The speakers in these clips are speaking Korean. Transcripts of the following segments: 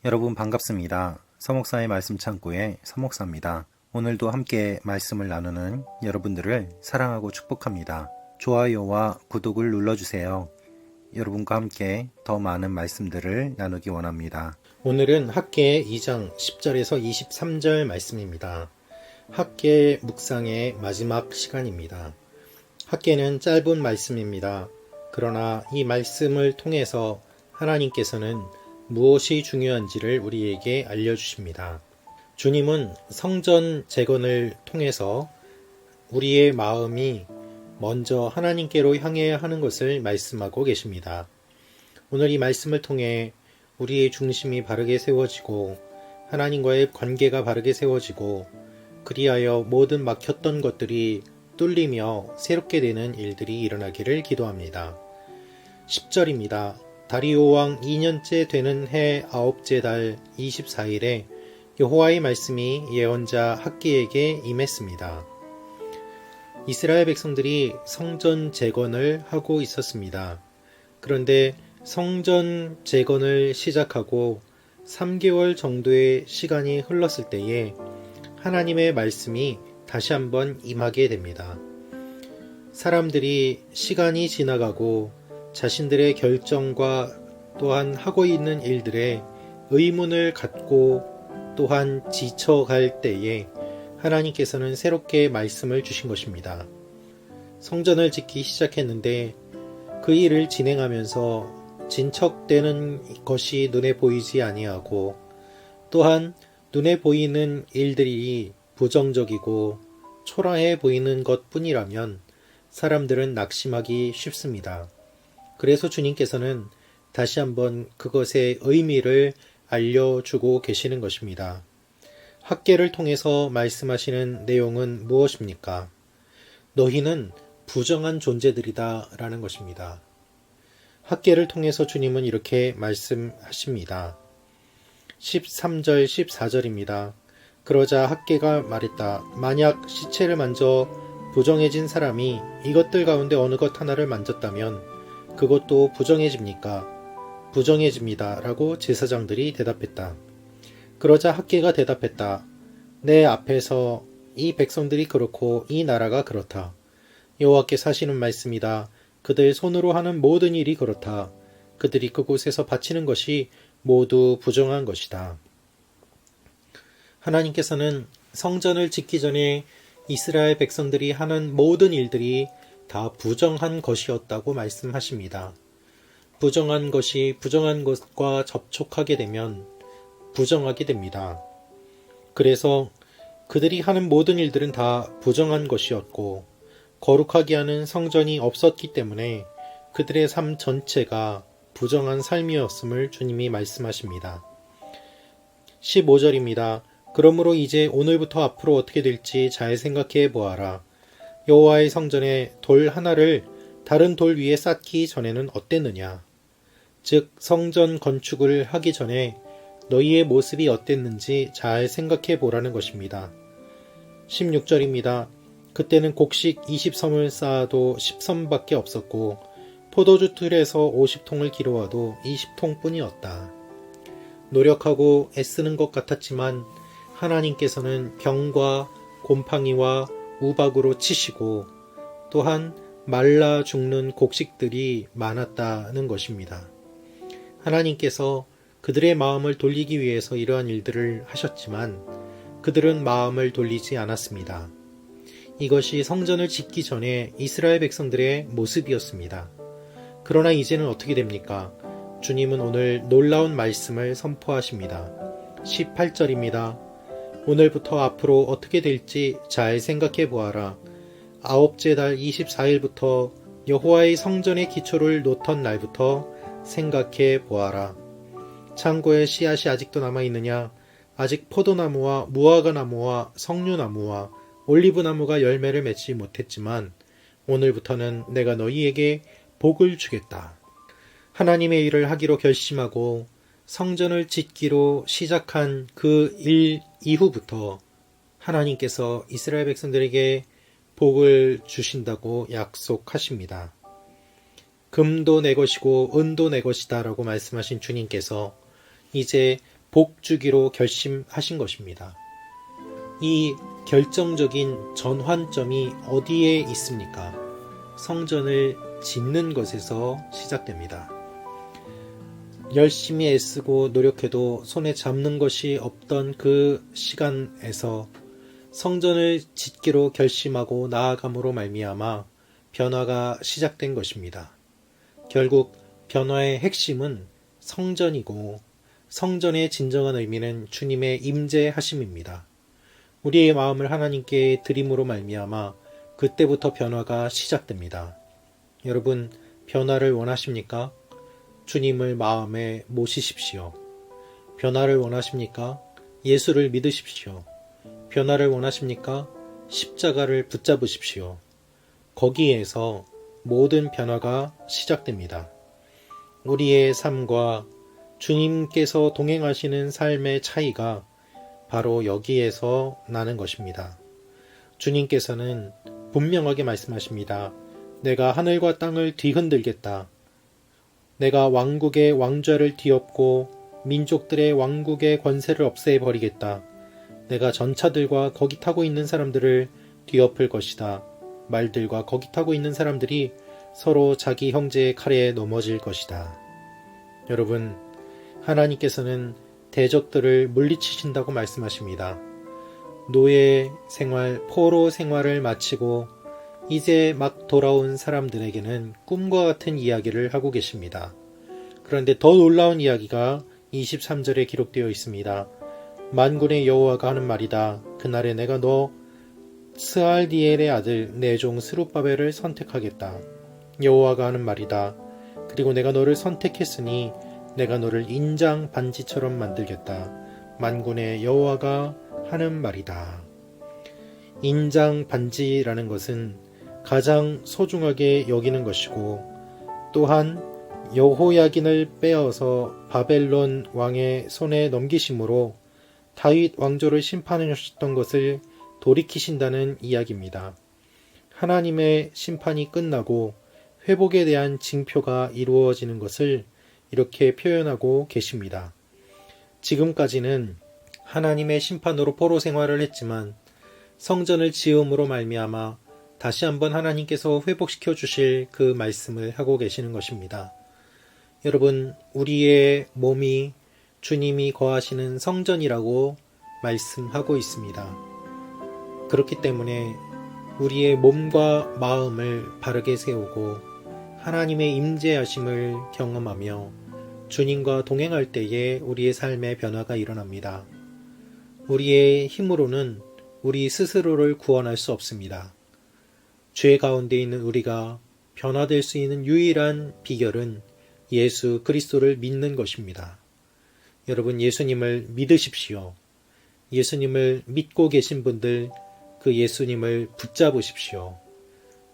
여러분 반갑습니다. 서목사의 말씀 창고의 서목사입니다. 오늘도 함께 말씀을 나누는 여러분들을 사랑하고 축복합니다. 좋아요와 구독을 눌러주세요. 여러분과 함께 더 많은 말씀들을 나누기 원합니다. 오늘은 학계 2장 10절에서 23절 말씀입니다. 학계 묵상의 마지막 시간입니다. 학계는 짧은 말씀입니다. 그러나 이 말씀을 통해서 하나님께서는 무엇이 중요한지를 우리에게 알려주십니다. 주님은 성전 재건을 통해서 우리의 마음이 먼저 하나님께로 향해야 하는 것을 말씀하고 계십니다. 오늘 이 말씀을 통해 우리의 중심이 바르게 세워지고 하나님과의 관계가 바르게 세워지고 그리하여 모든 막혔던 것들이 뚫리며 새롭게 되는 일들이 일어나기를 기도합니다. 10절입니다. 다리오 왕 2년째 되는 해 9째 달 24일에 여호와의 말씀이 예언자 학기에게 임했습니다. 이스라엘 백성들이 성전 재건을 하고 있었습니다. 그런데 성전 재건을 시작하고 3개월 정도의 시간이 흘렀을 때에 하나님의 말씀이 다시 한번 임하게 됩니다. 사람들이 시간이 지나가고 자신들의 결정과 또한 하고 있는 일들에 의문을 갖고 또한 지쳐갈 때에 하나님께서는 새롭게 말씀을 주신 것입니다. 성전을 짓기 시작했는데 그 일을 진행하면서 진척되는 것이 눈에 보이지 아니하고 또한 눈에 보이는 일들이 부정적이고 초라해 보이는 것뿐이라면 사람들은 낙심하기 쉽습니다. 그래서 주님께서는 다시 한번 그것의 의미를 알려주고 계시는 것입니다. 학계를 통해서 말씀하시는 내용은 무엇입니까? 너희는 부정한 존재들이다 라는 것입니다. 학계를 통해서 주님은 이렇게 말씀하십니다. 13절 14절입니다. 그러자 학계가 말했다. 만약 시체를 만져 부정해진 사람이 이것들 가운데 어느 것 하나를 만졌다면 그것도 부정해집니까? 부정해집니다 라고 제사장들이 대답했다. 그러자 학계가 대답했다. 내 앞에서 이 백성들이 그렇고 이 나라가 그렇다. 여호와께서 하시는 말씀이다. 그들 손으로 하는 모든 일이 그렇다. 그들이 그곳에서 바치는 것이 모두 부정한 것이다. 하나님께서는 성전을 짓기 전에 이스라엘 백성들이 하는 모든 일들이 다 부정한 것이었다고 말씀하십니다. 부정한 것이 부정한 것과 접촉하게 되면 부정하게 됩니다. 그래서 그들이 하는 모든 일들은 다 부정한 것이었고 거룩하게 하는 성전이 없었기 때문에 그들의 삶 전체가 부정한 삶이었음을 주님이 말씀하십니다. 15절입니다. 그러므로 이제 오늘부터 앞으로 어떻게 될지 잘 생각해 보아라. 여호와의 성전에 돌 하나를 다른 돌 위에 쌓기 전에는 어땠느냐? 즉 성전 건축을 하기 전에 너희의 모습이 어땠는지 잘 생각해 보라는 것입니다. 16절입니다. 그때는 곡식 20섬을 쌓아도 10섬밖에 없었고 포도주 틀에서 50통을 기르어도 20통뿐이었다. 노력하고 애쓰는 것 같았지만 하나님께서는 병과 곰팡이와 우박으로 치시고 또한 말라 죽는 곡식들이 많았다는 것입니다. 하나님께서 그들의 마음을 돌리기 위해서 이러한 일들을 하셨지만 그들은 마음을 돌리지 않았습니다. 이것이 성전을 짓기 전에 이스라엘 백성들의 모습이었습니다. 그러나 이제는 어떻게 됩니까? 주님은 오늘 놀라운 말씀을 선포하십니다. 18절입니다. 오늘부터 앞으로 어떻게 될지 잘 생각해 보아라. 9째 달 24일부터 여호와의 성전의 기초를 놓던 날부터 생각해 보아라. 창고에 씨앗이 아직도 남아있느냐? 아직 포도나무와 무화과나무와 석류나무와 올리브나무가 열매를 맺지 못했지만 오늘부터는 내가 너희에게 복을 주겠다. 하나님의 일을 하기로 결심하고 성전을 짓기로 시작한 그 일 이후부터 하나님께서 이스라엘 백성들에게 복을 주신다고 약속하십니다. 금도 내 것이고 은도 내 것이다 라고 말씀하신 주님께서 이제 복 주기로 결심하신 것입니다. 이 결정적인 전환점이 어디에 있습니까? 성전을 짓는 것에서 시작됩니다. 열심히 애쓰고 노력해도 손에 잡는 것이 없던 그 시간에서 성전을 짓기로 결심하고 나아감으로 말미암아 변화가 시작된 것입니다. 결국 변화의 핵심은 성전이고 성전의 진정한 의미는 주님의 임재하심입니다. 우리의 마음을 하나님께 드림으로 말미암아 그때부터 변화가 시작됩니다. 여러분, 변화를 원하십니까? 주님을 마음에 모시십시오. 변화를 원하십니까? 예수를 믿으십시오. 변화를 원하십니까? 십자가를 붙잡으십시오. 거기에서 모든 변화가 시작됩니다. 우리의 삶과 주님께서 동행하시는 삶의 차이가 바로 여기에서 나는 것입니다. 주님께서는 분명하게 말씀하십니다. 내가 하늘과 땅을 뒤흔들겠다. 내가 왕국의 왕좌를 뒤엎고 민족들의 왕국의 권세를 없애버리겠다. 내가 전차들과 거기 타고 있는 사람들을 뒤엎을 것이다. 말들과 거기 타고 있는 사람들이 서로 자기 형제의 칼에 넘어질 것이다. 여러분, 하나님께서는 대적들을 물리치신다고 말씀하십니다. 노예 생활, 포로 생활을 마치고 이제 막 돌아온 사람들에게는 꿈과 같은 이야기를 하고 계십니다. 그런데 더 놀라운 이야기가 23절에 기록되어 있습니다. 만군의 여호와가 하는 말이다. 그날에 내가 너 스알디엘의 아들 내 종 스룹바벨을 선택하겠다. 여호와가 하는 말이다. 그리고 내가 너를 선택했으니 내가 너를 인장 반지처럼 만들겠다. 만군의 여호와가 하는 말이다. 인장 반지라는 것은 가장 소중하게 여기는 것이고 또한 여호야긴을 빼어서 바벨론 왕의 손에 넘기심으로 다윗 왕조를 심판하셨던 것을 돌이키신다는 이야기입니다. 하나님의 심판이 끝나고 회복에 대한 징표가 이루어지는 것을 이렇게 표현하고 계십니다. 지금까지는 하나님의 심판으로 포로 생활을 했지만 성전을 지음으로 말미암아 다시 한번 하나님께서 회복시켜 주실 그 말씀을 하고 계시는 것입니다. 여러분, 우리의 몸이 주님이 거하시는 성전이라고 말씀하고 있습니다. 그렇기 때문에 우리의 몸과 마음을 바르게 세우고 하나님의 임재하심을 경험하며 주님과 동행할 때에 우리의 삶의 변화가 일어납니다. 우리의 힘으로는 우리 스스로를 구원할 수 없습니다. 죄 가운데 있는 우리가 변화될 수 있는 유일한 비결은 예수 그리스도를 믿는 것입니다. 여러분, 예수님을 믿으십시오. 예수님을 믿고 계신 분들, 그 예수님을 붙잡으십시오.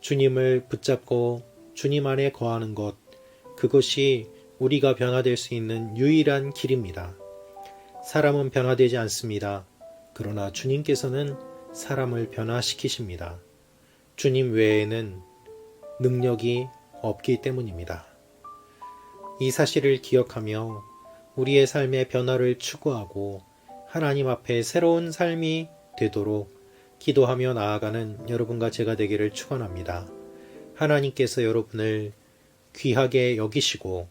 주님을 붙잡고 주님 안에 거하는 것, 그것이 우리가 변화될 수 있는 유일한 길입니다. 사람은 변화되지 않습니다. 그러나 주님께서는 사람을 변화시키십니다. 주님 외에는 능력이 없기 때문입니다. 이 사실을 기억하며 우리의 삶의 변화를 추구하고 하나님 앞에 새로운 삶이 되도록 기도하며 나아가는 여러분과 제가 되기를 축원합니다. 하나님께서 여러분을 귀하게 여기시고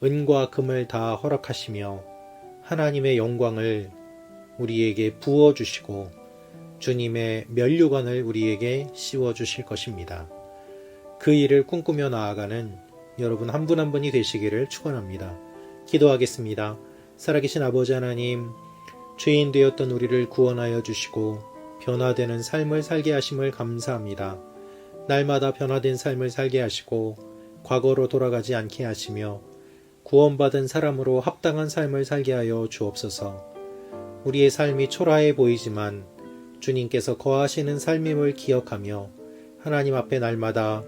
은과 금을 다 허락하시며 하나님의 영광을 우리에게 부어주시고 주님의 면류관을 우리에게 씌워주실 것입니다. 그 일을 꿈꾸며 나아가는 여러분 한 분 한 분이 되시기를 축원합니다. 기도하겠습니다. 살아계신 아버지 하나님, 죄인 되었던 우리를 구원하여 주시고 변화되는 삶을 살게 하심을 감사합니다. 날마다 변화된 삶을 살게 하시고 과거로 돌아가지 않게 하시며 구원받은 사람으로 합당한 삶을 살게 하여 주옵소서. 우리의 삶이 초라해 보이지만 주님께서 거하시는 삶임을 기억하며 하나님 앞에 날마다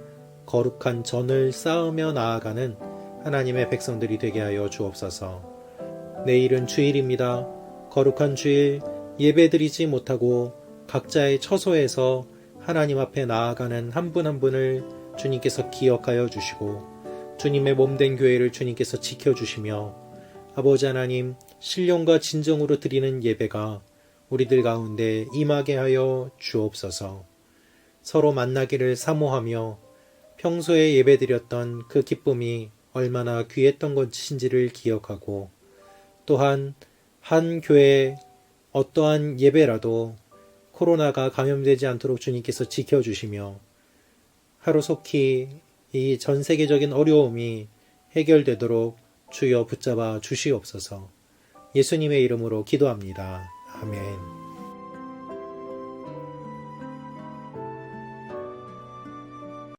거룩한 전을 쌓으며 나아가는 하나님의 백성들이 되게 하여 주옵소서. 내일은 주일입니다. 거룩한 주일 예배드리지 못하고 각자의 처소에서 하나님 앞에 나아가는 한 분 한 분을 주님께서 기억하여 주시고 주님의 몸된 교회를 주님께서 지켜주시며 아버지 하나님, 신령과 진정으로 드리는 예배가 우리들 가운데 임하게 하여 주옵소서. 서로 만나기를 사모하며 평소에 예배드렸던 그 기쁨이 얼마나 귀했던 것인지를 기억하고 또한 한 교회 어떠한 예배라도 코로나가 감염되지 않도록 주님께서 지켜주시며 하루속히 이 전 세계적인 어려움이 해결되도록 주여 붙잡아 주시옵소서. 예수님의 이름으로 기도합니다. 아멘.